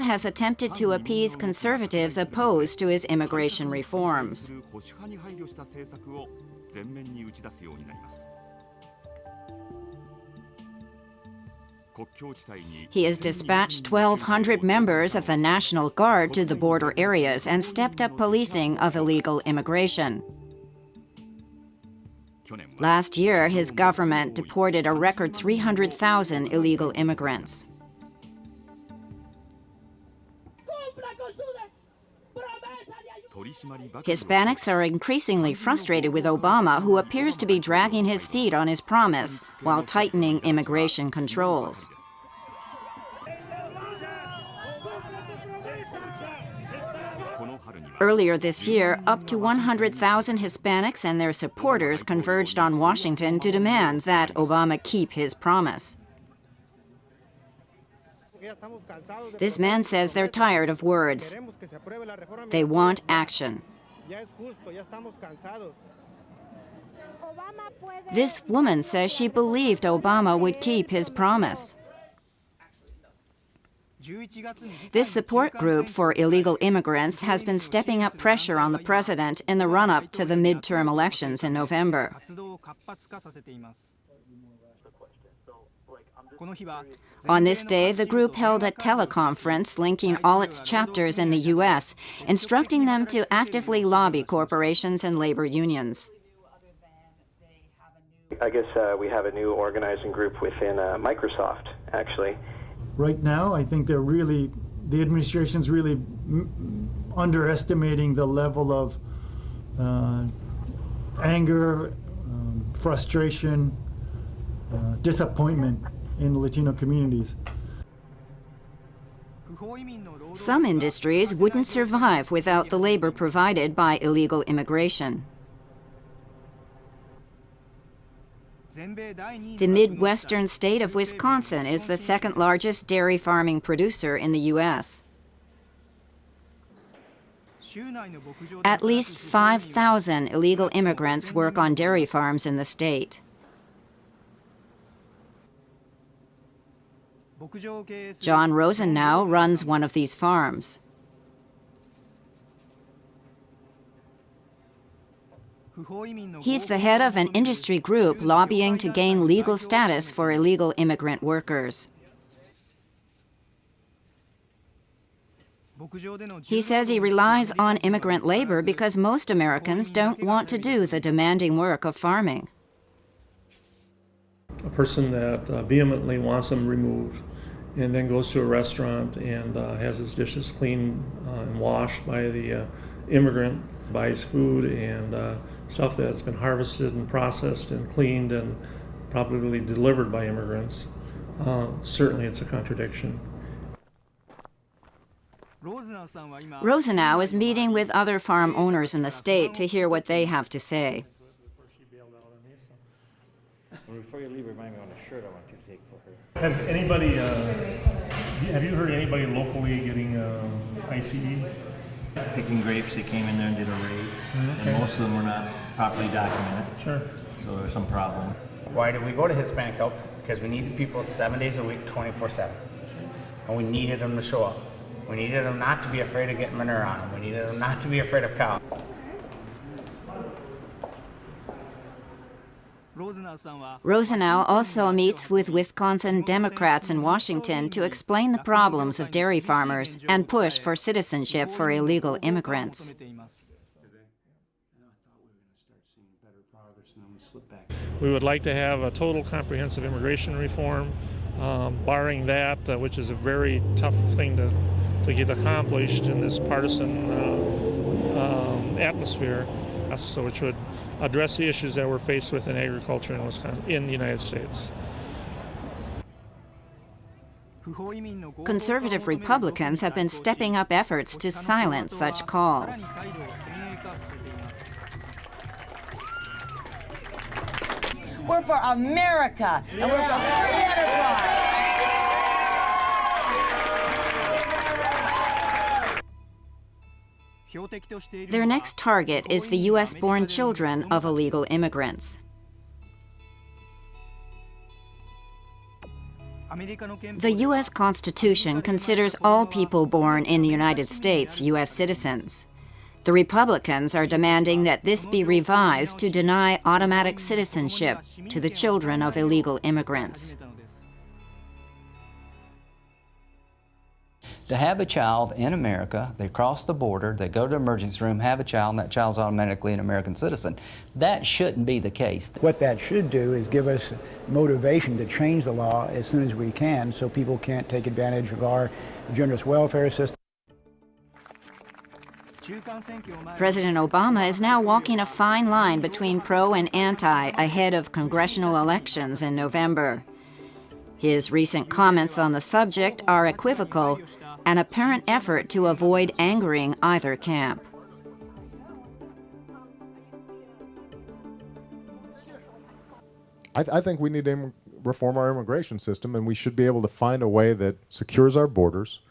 has attempted to appease conservatives opposed to his immigration reforms. He has dispatched 1,200 members of the National Guard to the border areas and stepped up policing of illegal immigration. Last year, his government deported a record 300,000 illegal immigrants. Hispanics are increasingly frustrated with Obama, who appears to be dragging his feet on his promise while tightening immigration controls. Earlier this year, up to 100,000 Hispanics and their supporters converged on Washington to demand that Obama keep his promise. This man says they're tired of words. They want action. This woman says she believed Obama would keep his promise. This support group for illegal immigrants has been stepping up pressure on the president in the run-up to the midterm elections in November. On this day, the group held a teleconference linking all its chapters in the U.S., instructing them to actively lobby corporations and labor unions. I guess we have a new organizing group within Microsoft, actually. Right now, I think the administration's really underestimating the level of anger, frustration, disappointment in the Latino communities. Some industries wouldn't survive without the labor provided by illegal immigration. The Midwestern state of Wisconsin is the second largest dairy farming producer in the U.S. At least 5,000 illegal immigrants work on dairy farms in the state. John Rosenau runs one of these farms. He's the head of an industry group lobbying to gain legal status for illegal immigrant workers. He says he relies on immigrant labor because most Americans don't want to do the demanding work of farming. A person that vehemently wants them removed and then goes to a restaurant and has his dishes cleaned and washed by the immigrant, buys food and stuff that's been harvested and processed and cleaned and probably delivered by immigrants. Certainly it's a contradiction. Rosenau is meeting with other farm owners in the state to hear what they have to say. Before you leave, remind me on a shirt I want you to take for her. Have you heard anybody locally getting ICE? Picking grapes, they came in there and did a raid, and most of them were not properly documented. Sure. So there was some problem. Why did we go to Hispanic Help? Because we needed people 7 days a week, 24/7. And we needed them to show up. We needed them not to be afraid of getting manure on them. We needed them not to be afraid of cows. Rosenau also meets with Wisconsin Democrats in Washington to explain the problems of dairy farmers and push for citizenship for illegal immigrants. We would like to have a total comprehensive immigration reform, barring that, which is a very tough thing to get accomplished in this partisan atmosphere, so which would address the issues that we're faced with in agriculture in Wisconsin, in the United States. Conservative Republicans have been stepping up efforts to silence such calls. We're for America, and we're for free enterprise. Their next target is the U.S.-born children of illegal immigrants. The U.S. Constitution considers all people born in the United States U.S. citizens. The Republicans are demanding that this be revised to deny automatic citizenship to the children of illegal immigrants. To have a child in America, they cross the border, they go to the emergency room, have a child, and that child's automatically an American citizen. That shouldn't be the case. What that should do is give us motivation to change the law as soon as we can so people can't take advantage of our generous welfare system. President Obama is now walking a fine line between pro and anti ahead of congressional elections in November. His recent comments on the subject are equivocal, an apparent effort to avoid angering either camp. I think we need to reform our immigration system, and we should be able to find a way that secures our borders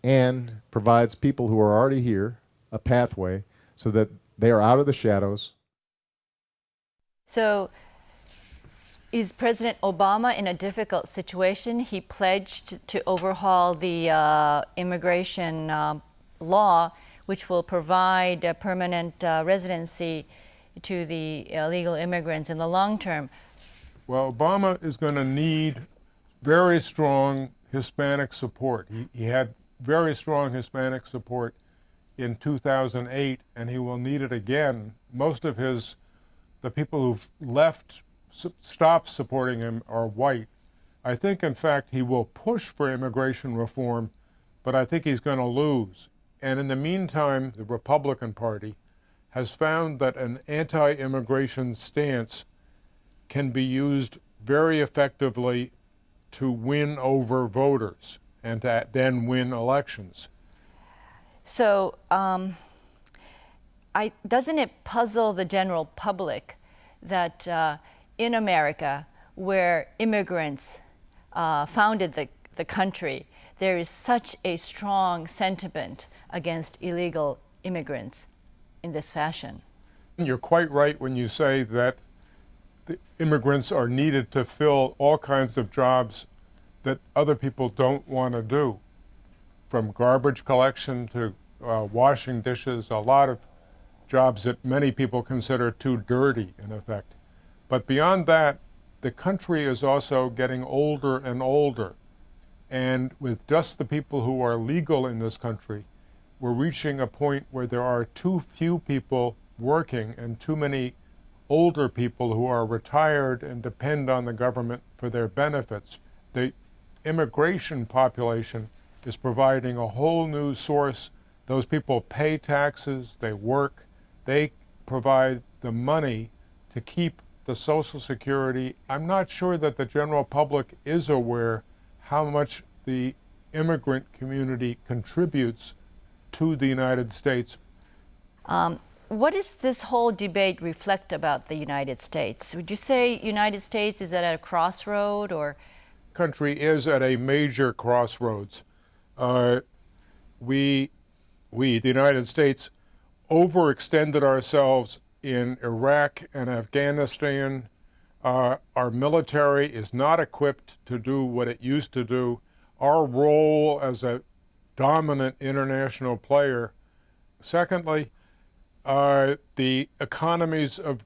and provides people who are already here a pathway so that they are out of the shadows. So, is President Obama in a difficult situation? He pledged to overhaul the immigration law, which will provide a permanent residency to the illegal immigrants in the long term. Well, Obama is going to need very strong Hispanic support. He had very strong Hispanic support in 2008, and he will need it again. Most of the people who've stopped supporting him are white. I think, in fact, he will push for immigration reform, but I think he's going to lose. And in the meantime, the Republican Party has found that an anti-immigration stance can be used very effectively to win over voters and to then win elections. So, doesn't it puzzle the general public that in America, where immigrants founded the country, there is such a strong sentiment against illegal immigrants in this fashion? You're quite right when you say that the immigrants are needed to fill all kinds of jobs that other people don't want to do, from garbage collection to washing dishes, a lot of jobs that many people consider too dirty, in effect. But beyond that, the country is also getting older and older. And with just the people who are legal in this country, we're reaching a point where there are too few people working and too many older people who are retired and depend on the government for their benefits. The immigration population is providing a whole new source. Those people pay taxes, they work, they provide the money to keep the Social Security. I'm not sure that the general public is aware how much the immigrant community contributes to the United States. What does this whole debate reflect about the United States? Would you say United States is at a crossroad, or? Country is at a major crossroads. We, the United States, overextended ourselves in Iraq and Afghanistan. Our military is not equipped to do what it used to do. Our role as a dominant international player. Secondly, the economies of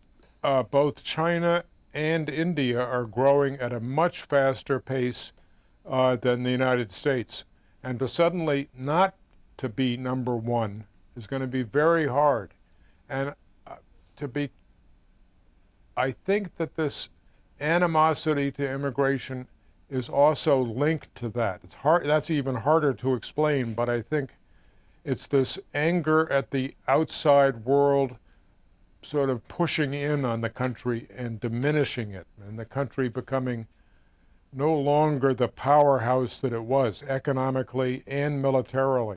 both China and India are growing at a much faster pace than the United States. And to suddenly not to be number one is going to be very hard. And I think that this animosity to immigration is also linked to that. It's hard, that's even harder to explain, but I think it's this anger at the outside world sort of pushing in on the country and diminishing it, and the country becoming no longer the powerhouse that it was economically and militarily.